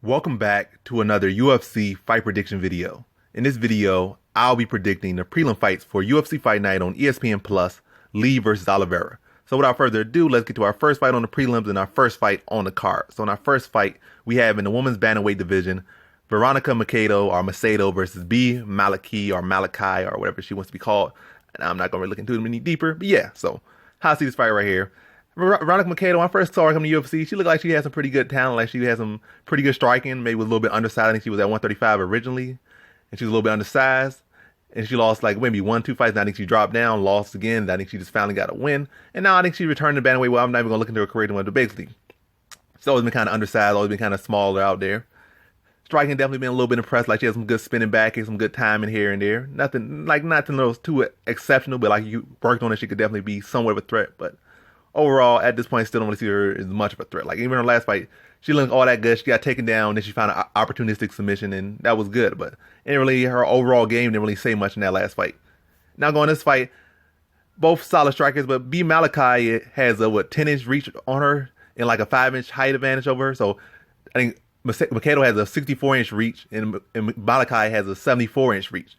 Welcome back to another UFC fight prediction video. In this video, I'll be predicting the prelim fights for UFC Fight Night on ESPN Plus, Lee versus Oliveira. So without further ado, let's get to our first fight on the prelims and our first fight on the card. So in our first fight, we have in the women's bantamweight division, Veronica Macedo versus B Malecki or Malecki or whatever she wants to be called. And I'm not going to really look into it any deeper, but yeah, so how I see this fight right here. Veronica Macedo, when I first saw her come to UFC, she looked like she had some pretty good talent. Like she had some pretty good striking, maybe was a little bit undersized. I think she was at 135 originally, and she was a little bit undersized. And she lost like maybe 1-2 fights. And I think she dropped down, lost again. I think she just finally got a win. And now I think she returned to bantamweight. Well, I'm not even going to look into her career anymore. But basically, she's always been kind of undersized, always been kind of smaller out there. Striking definitely been a little bit impressed. Like she has some good spinning back and some good timing here and there. Nothing too exceptional, but like you worked on it, she could definitely be somewhat of a threat. But overall, at this point, still don't really see her as much of a threat. Like even her last fight, she looked all that good. She got taken down, then she found an opportunistic submission, and that was good. But her overall game didn't really say much in that last fight. Now going this fight, both solid strikers, but B Malecki has a 10-inch reach on her and like a 5-inch height advantage over her. So I think Macedo has a 64-inch reach, and Malecki has a 74-inch reach.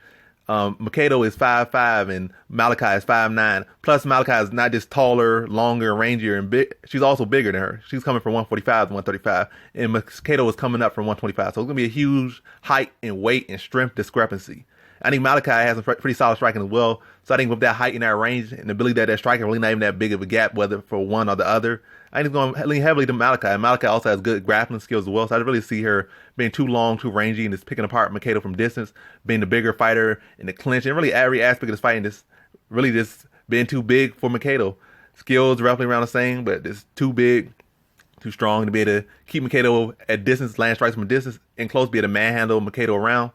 Macedo is 5'5", and Malecki is 5'9". Plus, Malecki is not just taller, longer, rangier, and big. She's also bigger than her. She's coming from 145 to 135, and Macedo is coming up from 125. So it's gonna be a huge height and weight and strength discrepancy. I think Malecki has some pretty solid striking as well. So I think with that height and that range and the ability that striking really not even that big of a gap, whether for one or the other, I think it's going to lean heavily to Malecki. And Malecki also has good grappling skills as well. So I don't really see her being too long, too rangy, and just picking apart Macedo from distance, being the bigger fighter in the clinch, and really every aspect of this fight, and just really just being too big for Macedo. Skills roughly around the same, but it's too big, too strong to be able to keep Macedo at distance, land strikes from distance, and close, be able to manhandle Macedo around,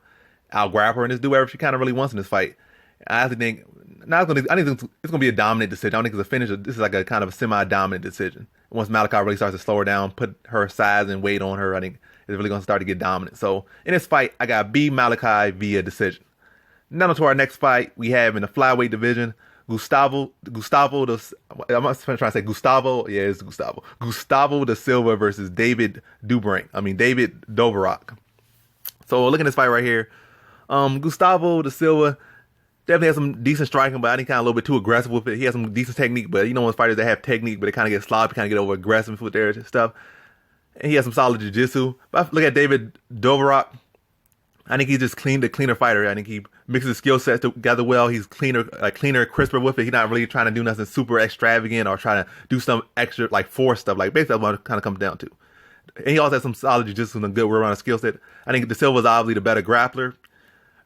out-grab her, and just do whatever she kind of really wants in this fight. I actually think, I think it's going to be a dominant decision. I don't think it's a finish. This is like a kind of a semi-dominant decision. Once Malecki really starts to slow her down, put her size and weight on her, I think it's really going to start to get dominant. So in this fight, I got B Malecki via decision. Now to our next fight, we have in the flyweight division, Gustavo da Silva versus David Dvorak. So look at this fight right here. Gustavo da Silva definitely has some decent striking, but I think kind of a little bit too aggressive with it. He has some decent technique, but you know when fighters that have technique, but they kind of get sloppy, kind of get over aggressive with their stuff. And he has some solid jiu-jitsu. But I look at David Dvorak, I think he's just the cleaner fighter. I think he mixes his skill sets together well. He's cleaner, crisper with it. He's not really trying to do nothing super extravagant or trying to do some extra, like force stuff. Like basically that's what it kind of comes down to. And he also has some solid jiu-jitsu and a good well-rounded skill set. I think Da Silva's obviously the better grappler.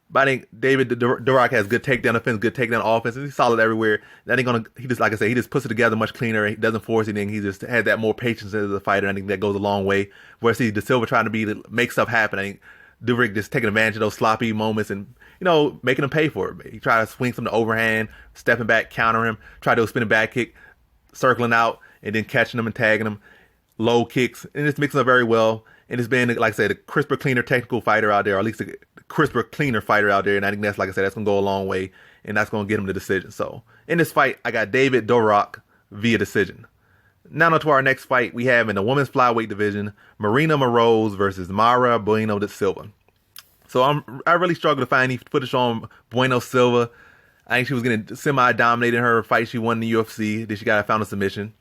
But I think David Dvorak has good takedown defense, good takedown offense. He's solid everywhere. He just puts it together much cleaner. He doesn't force anything. He just has that more patience as a fighter. I think that goes a long way. Whereas Da Silva trying to make stuff happen. I think Dvorak just taking advantage of those sloppy moments and, making him pay for it. He tried to swing some to overhand, stepping back, counter him, try to do a spinning back kick, circling out, and then catching him and tagging him. Low kicks, and just mixing up very well. And it's been, like I said, a crisper, cleaner technical fighter out there, or at least a crisper, cleaner fighter out there. And I think that's, like I said, that's going to go a long way, and that's going to get him the decision. So in this fight, I got David Dvorak via decision. Now to our next fight, we have in the women's flyweight division, Marina Moroz versus Mara Bueno da Silva. So I really struggled to find any footage on Bueno Silva. I think she was getting semi-dominated in her fight she won in the UFC. Then she found a submission.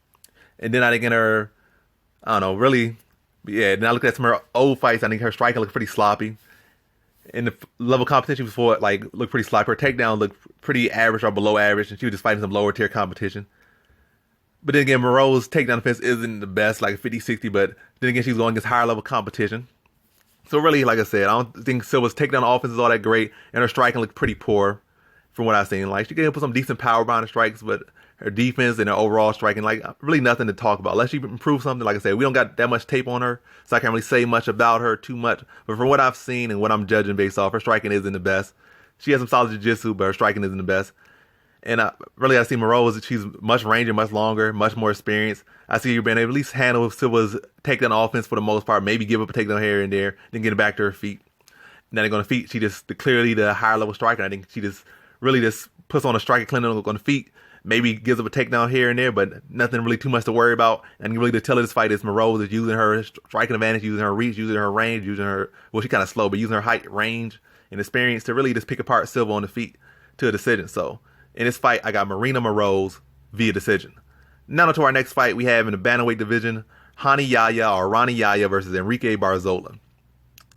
And then I think in her, I don't know, really, yeah. Then I looked at some of her old fights. I think her striking looked pretty sloppy. And the level of competition before looked pretty sloppy. Her takedown looked pretty average or below average, and she was just fighting some lower tier competition. But then again, Moroz's takedown defense isn't the best, like 50-60, but then again, she's going against higher level competition. So really, like I said, I don't think Silva's takedown offense is all that great, and her striking looked pretty poor from what I've seen. Like, she can put some decent power behind the strikes, but her defense and her overall striking, really nothing to talk about. Unless she improves something, like I said, we don't got that much tape on her, so I can't really say much about her too much. But from what I've seen and what I'm judging based off, her striking isn't the best. She has some solid jiu-jitsu, but her striking isn't the best. And I see Moroz, she's much rangier, much longer, much more experienced. I see her being able to at least handle Silva's takedown offense for the most part, maybe give up a takedown here and there, then get it back to her feet. And then on the feet, she just clearly the higher level striker. I think she just really just puts on a striking clinic on the feet, maybe gives up a takedown here and there, but nothing really too much to worry about. And really the tell of this fight is Moroz is using her striking advantage, using her reach, using her range, using her, well, she's kind of slow, but using her height, range, and experience to really just pick apart Silva on the feet to a decision. So in this fight, I got Marina Moroz via decision. Now to our next fight we have in the bantamweight division, Ronnie Yahya versus Enrique Barzola.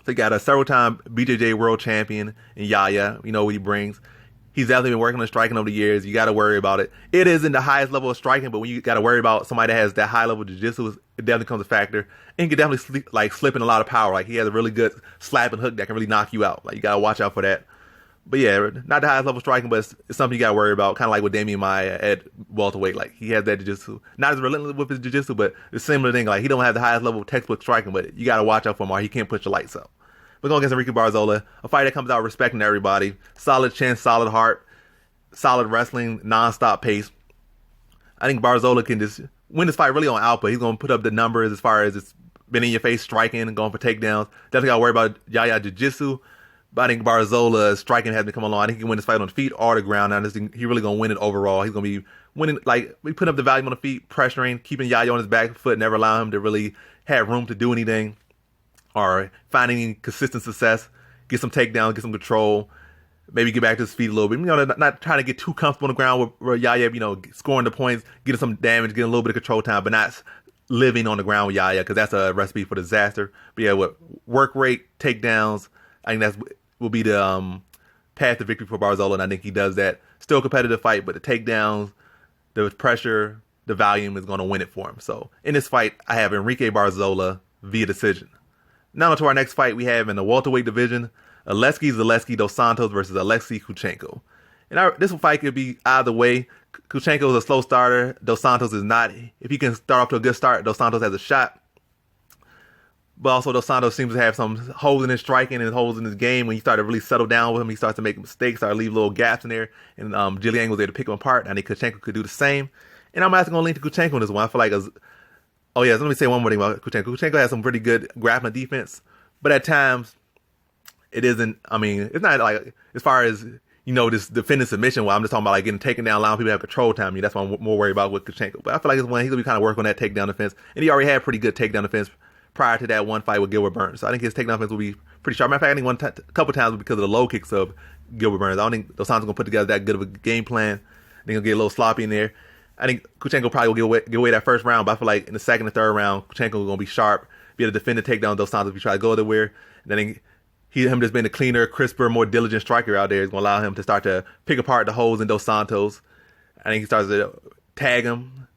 So you got a several-time BJJ world champion in Yahya. You know what he brings. He's definitely been working on striking over the years. You got to worry about it. It isn't the highest level of striking, but when you got to worry about somebody that has that high level of jiu-jitsu, it definitely becomes a factor. And he can definitely slip in a lot of power. Like, he has a really good slap and hook that can really knock you out. Like, you got to watch out for that. But yeah, not the highest level striking, but it's something you got to worry about. Kind of like with Damian Maia at welterweight. Like, he has that jiu-jitsu. Not as relentless with his jiu-jitsu, but it's a similar thing. Like, he don't have the highest level of textbook striking, but you got to watch out for him or he can't put your lights out. We're going against Enrique Barzola, a fight that comes out respecting everybody. Solid chin, solid heart, solid wrestling, non-stop pace. I think Barzola can just win this fight really on output. He's going to put up the numbers as far as it's been in your face striking and going for takedowns. Definitely got to worry about Yahya jiu-jitsu. But I think Barzola's striking has been coming along. I think he can win this fight on the feet or the ground. I just think he's really going to win it overall. He's going to be winning, like, we putting up the volume on the feet, pressuring, keeping Yahya on his back foot, never allow him to really have room to do anything or find any consistent success. Get some takedowns, get some control, maybe get back to his feet a little bit. You know, not trying to get too comfortable on the ground with Yahya, you know, scoring the points, getting some damage, getting a little bit of control time, but not living on the ground with Yahya, because that's a recipe for disaster. But yeah, with work rate, takedowns, I think that's will be the path to victory for Barzola, and I think he does that. Still a competitive fight, but the takedowns, the pressure, the volume is going to win it for him. So in this fight, I have Enrique Barzola via decision. Now to our next fight we have in the welterweight division, Zaleski dos Santos versus Alexei Kunchenko. And this fight could be either way. Kunchenko is a slow starter. Dos Santos is not. If he can start off to a good start, Dos Santos has a shot. But also, Dos Santos seems to have some holes in his striking and holes in his game. When he started to really settle down with him, he starts to make mistakes, started to leave little gaps in there. And Jillian was there to pick him apart. I think Kunchenko could do the same. And I'm actually going to lean to Kunchenko in this one. I feel like, let me say one more thing about Kunchenko. Kunchenko has some pretty good grappling defense. But at times, it isn't, it's not like, as far as, you know, this defending submission, I'm just talking about like getting taken down, allowing people to have control time. That's what I'm more worried about with Kunchenko. But I feel like it's one he's going to be kind of working on that takedown defense. And he already had pretty good takedown defense prior to that one fight with Gilbert Burns. So I think his takedown defense will be pretty sharp. Matter of fact, I think a couple times because of the low kicks of Gilbert Burns. I don't think Dos Santos going to put together that good of a game plan. I think he'll get a little sloppy in there. I think Kunchenko probably will give away that first round, but I feel like in the second and third round, Kunchenko is going to be sharp, be able to defend the takedown of Dos Santos if he try to go everywhere. And I think him just being a cleaner, crisper, more diligent striker out there is going to allow him to start to pick apart the holes in Dos Santos. I think he starts to tag him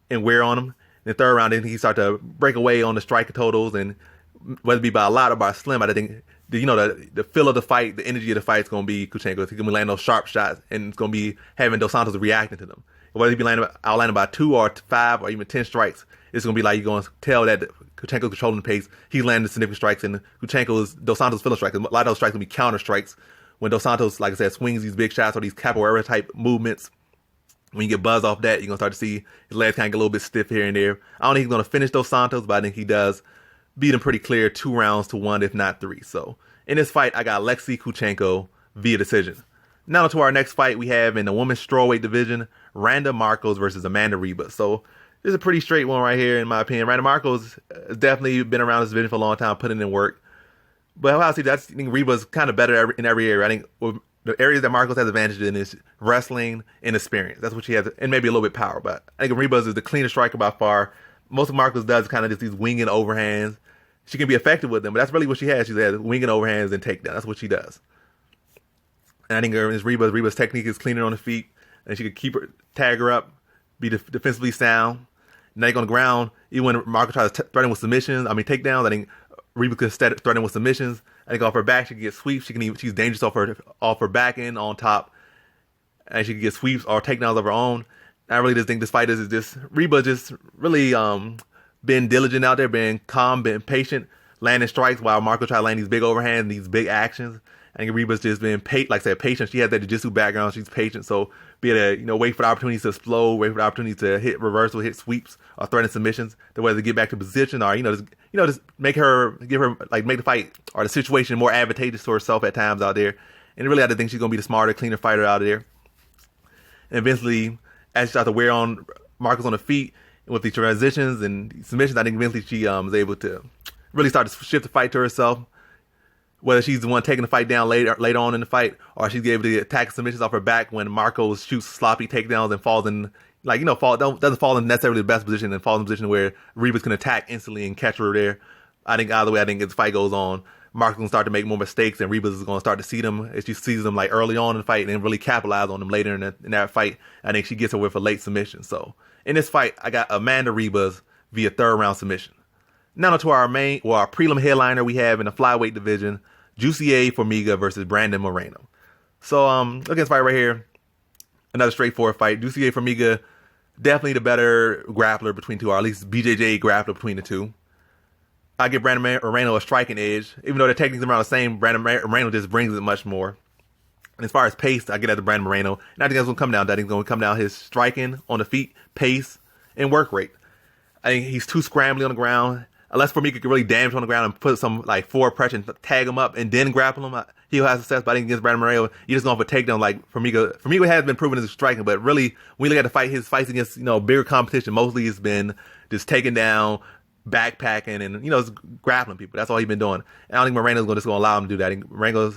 and wear on him. In the third round, I think he starts to break away on the striker totals, and whether it be by a lot or by a slim, I think the feel of the fight, the energy of the fight is going to be Kunchenko. He's going to be landing those sharp shots, and it's going to be having Dos Santos reacting to them. Whether he be outlanding by 2 or 5 or even 10 strikes, it's going to be like you're going to tell that Kunchenko's controlling the pace. He's landing significant strikes, and Dos Santos filler strikes. A lot of those strikes will be counter strikes when Dos Santos, like I said, swings these big shots or these capoeira type movements. When you get buzz off that, you're going to start to see his legs kind of get a little bit stiff here and there. I don't think he's going to finish Dos Santos, but I think he does beat him pretty clear 2-1, if not 3. So in this fight, I got Alexei Kunchenko via decision. Now to our next fight we have in the women's strawweight division, Randa Markos versus Amanda Ribas. So this is a pretty straight one right here, in my opinion. Randa Markos has definitely been around this division for a long time, putting in work. But I think Ribas kind of better in every area. I think the areas that Markos has advantage in is wrestling and experience. That's what she has, and maybe a little bit power. But I think Ribas is the cleanest striker by far. Most of Markos does kind of just these winging overhands. She can be effective with them, but that's really what she has. She has winging overhands and takedown. That's what she does. And I think Ribas' technique is cleaner on the feet, and she can tag her up, be defensively sound. And I think on the ground, even when Markos tries to threaten with submissions, takedowns, I think Ribas could threaten with submissions. I think off her back, she can get sweeps. She's dangerous off her back end on top. And she can get sweeps or takedowns of her own. I really just think this fight is just, Ribas just really been diligent out there, being calm, being patient, landing strikes while Markos try to land these big overhands, these big actions. I think Ribas just been patient. She has that jiu-jitsu background. She's patient. So be able to, wait for the opportunities to explode, wait for the opportunities to hit reversal, hit sweeps, or threaten submissions, the way to get back to position, or, just make the fight or the situation more advantageous to herself at times out there. And really, I think she's going to be the smarter, cleaner fighter out there. And eventually, as she started to wear on Markos on the feet and with these transitions and submissions, I think eventually she was able to really start to shift the fight to herself. Whether she's the one taking the fight down later on in the fight, or she's able to attack submissions off her back when Markos shoots sloppy takedowns and falls in, doesn't fall in necessarily the best position and falls in a position where Ribas can attack instantly and catch her there. I think either way, as the fight goes on, Markos going to start to make more mistakes, and Ribas is going to start to see them as she sees them like early on in the fight and then really capitalize on them later in that fight. I think she gets her with a late submission. So in this fight, I got Amanda Ribas via third round submission. Now to our prelim headliner we have in the flyweight division, Jussier Formiga versus Brandon Moreno. So look at this fight right here. Another straightforward fight. Jussier Formiga, definitely the better grappler between two, or at least BJJ grappler between the two. I give Brandon Moreno a striking edge. Even though the techniques are around the same, Brandon Moreno just brings it much more. And as far as pace, I get at the Brandon Moreno. And I think that's going to come down. I think it's going to come down his striking on the feet, pace, and work rate. I think he's too scrambly on the ground. Unless Formiga can really damage on the ground and put some forward pressure and tag him up and then grapple him, he'll have success. But I think against Brandon Moreno, you're just going for takedown like Formiga. Formiga has been proven as a striking, but really, when you look at his fights against bigger competition, mostly it's been just taking down, backpacking, and just grappling people. That's all he's been doing. And I don't think Moreno's going to allow him to do that. I think Moreno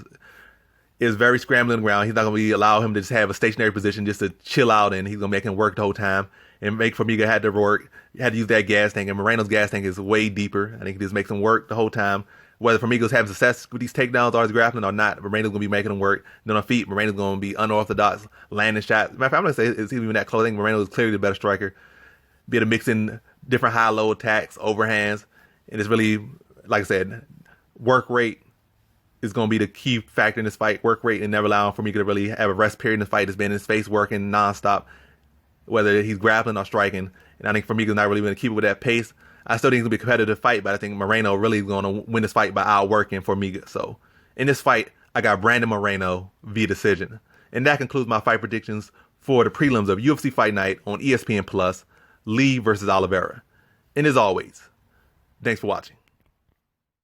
is very scrambling on the ground. He's not going to allow him to just have a stationary position just to chill out, and he's going to make him work the whole time. And make Formiga had to use that gas tank, and Moreno's gas tank is way deeper. I think it just makes him work the whole time. Whether Formiga's having success with these takedowns or his grappling or not, Moreno's going to be making him work. Then on feet, Moreno's going to be unorthodox, landing shots. Matter of fact, I'm going to say it's even that close. I think Moreno is clearly the better striker. Be able to mix in different high-low attacks, overhands, and it's really, like I said, work rate is going to be the key factor in this fight. Work rate and never allowing Formiga to really have a rest period in the fight. It's been in his face working nonstop, whether he's grappling or striking. And I think Formiga's not really going to keep it with that pace. I still think it's going to be a competitive fight, but I think Moreno really is going to win this fight by outworking Formiga. So in this fight, I got Brandon Moreno via decision. And that concludes my fight predictions for the prelims of UFC Fight Night on ESPN Plus, Lee versus Oliveira. And as always, thanks for watching.